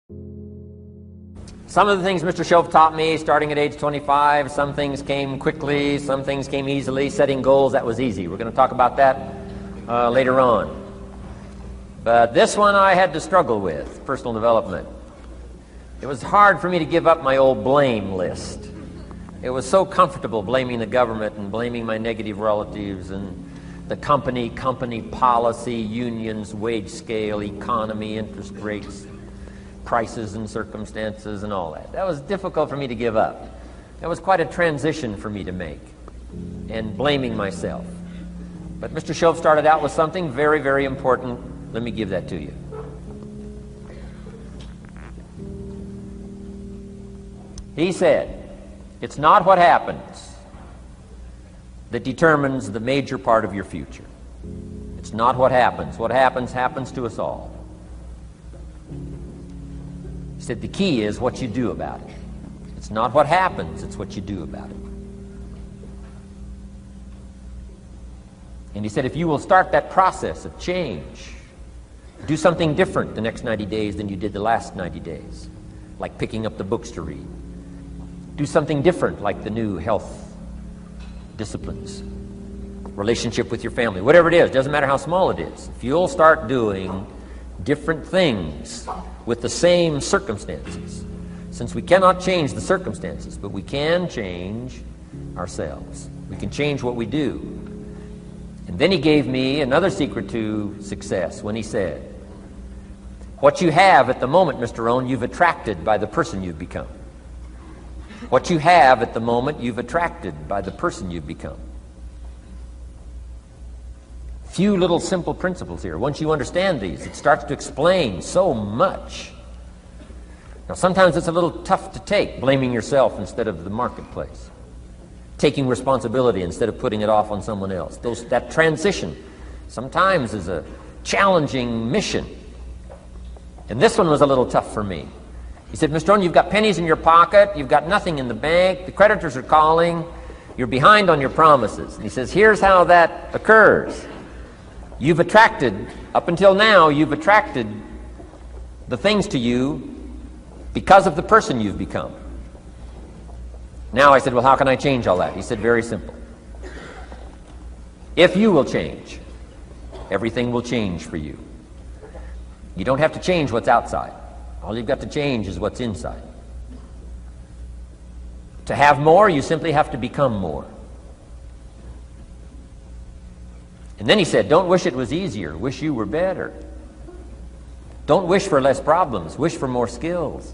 Some of the things Mr. Shoaff taught me starting at age 25, some things came quickly, some things came easily. Setting goals, that was easy. We're going to talk about that later on. But this one I had to struggle with, personal development. It was hard for me to give up my old blame list. It was so comfortable blaming the government and blaming my negative relatives and the company policy, unions, wage scale, economy, interest rates, prices and circumstances and all that. That was difficult for me to give up. That was quite a transition for me to make, and blaming myself. But Mr. Shoaff started out with something very, very important. Let me give that to you. He said, it's not what happens that determines the major part of your future. It's not what happens. What happens, happens to us all. He said the key is what you do about it. It's not what happens, it's what you do about it. And he said if you will start that process of change, do something different the next 90 days than you did the last 90 days, like picking up the books to read. Do something different like the new health disciplines, relationship with your family, whatever it is, doesn't matter how small it is. If you'll start doing different things with the same circumstances, since we cannot change the circumstances, but we can change ourselves. We can change what we do. And then he gave me another secret to success when he said, what you have at the moment, Mr. Rohn, you've attracted by the person you've become. What you have at the moment, you've attracted by the person you've become. Few little simple principles here. Once you understand these, it starts to explain so much. Now, sometimes it's a little tough to take, blaming yourself instead of the marketplace, taking responsibility instead of putting it off on someone else. That transition sometimes is a challenging mission. And this one was a little tough for me. He said, Mr. Rohn, you've got pennies in your pocket, you've got nothing in the bank, the creditors are calling, you're behind on your promises. And he says, here's how that occurs. You've attracted, up until now, you've attracted the things to you because of the person you've become. Now I said, well, how can I change all that? He said, very simple. If you will change, everything will change for you. You don't have to change what's outside. All you've got to change is what's inside. To have more, you simply have to become more. And then he said, don't wish it was easier, wish you were better. Don't wish for less problems, wish for more skills.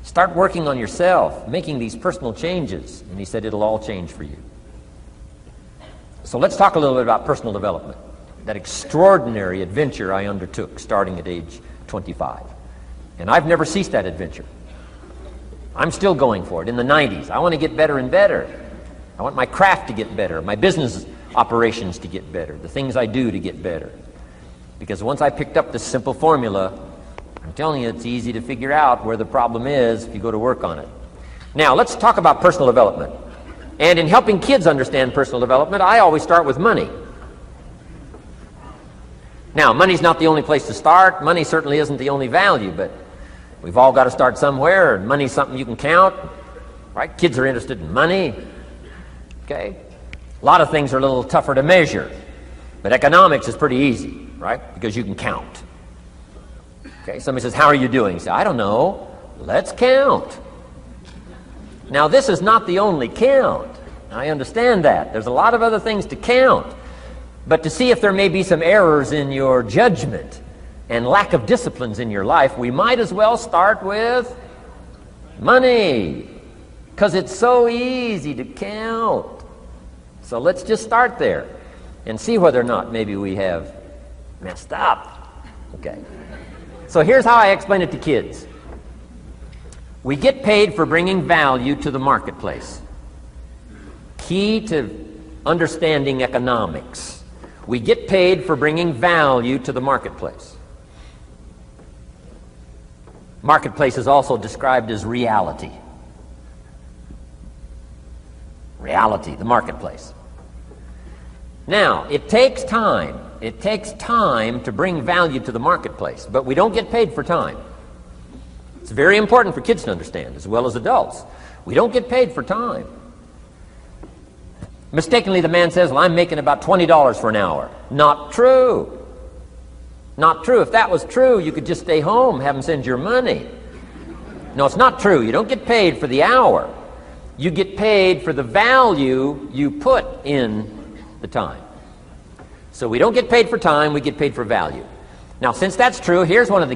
Start working on yourself, making these personal changes. And he said, it'll all change for you. So let's talk a little bit about personal development. That extraordinary adventure I undertook starting at age 25. And I've never ceased that adventure. I'm still going for it in the 90s. I want to get better and better. I want my craft to get better, my business operations to get better, the things I do to get better. Because once I picked up this simple formula, I'm telling you, it's easy to figure out where the problem is if you go to work on it. Now, let's talk about personal development. And in helping kids understand personal development, I always start with money. Now, money's not the only place to start. Money certainly isn't the only value, but we've all got to start somewhere, and money's something you can count, right? Kids are interested in money, okay? A lot of things are a little tougher to measure, but economics is pretty easy, right? Because you can count. Okay, somebody says, how are you doing? You say, I don't know. Let's count. Now, this is not the only count. I understand that. There's a lot of other things to count. But to see if there may be some errors in your judgment and lack of disciplines in your life, we might as well start with money, because it's so easy to count. So let's just start there and see whether or not maybe we have messed up. Okay. So here's how I explain it to kids. We get paid for bringing value to the marketplace. Key to understanding economics. We get paid for bringing value to the marketplace. Marketplace is also described as reality. Reality, the marketplace. Now, it takes time. It takes time to bring value to the marketplace, but we don't get paid for time. It's very important for kids to understand, as well as adults. We don't get paid for time. Mistakenly, the man says, well, I'm making about $20 for an hour. Not true. Not true. If that was true, you could just stay home, have them send your money. No, it's not true. You don't get paid for the hour. You get paid for the value you put in the time. So we don't get paid for time, we get paid for value. Now, since that's true, here's one of the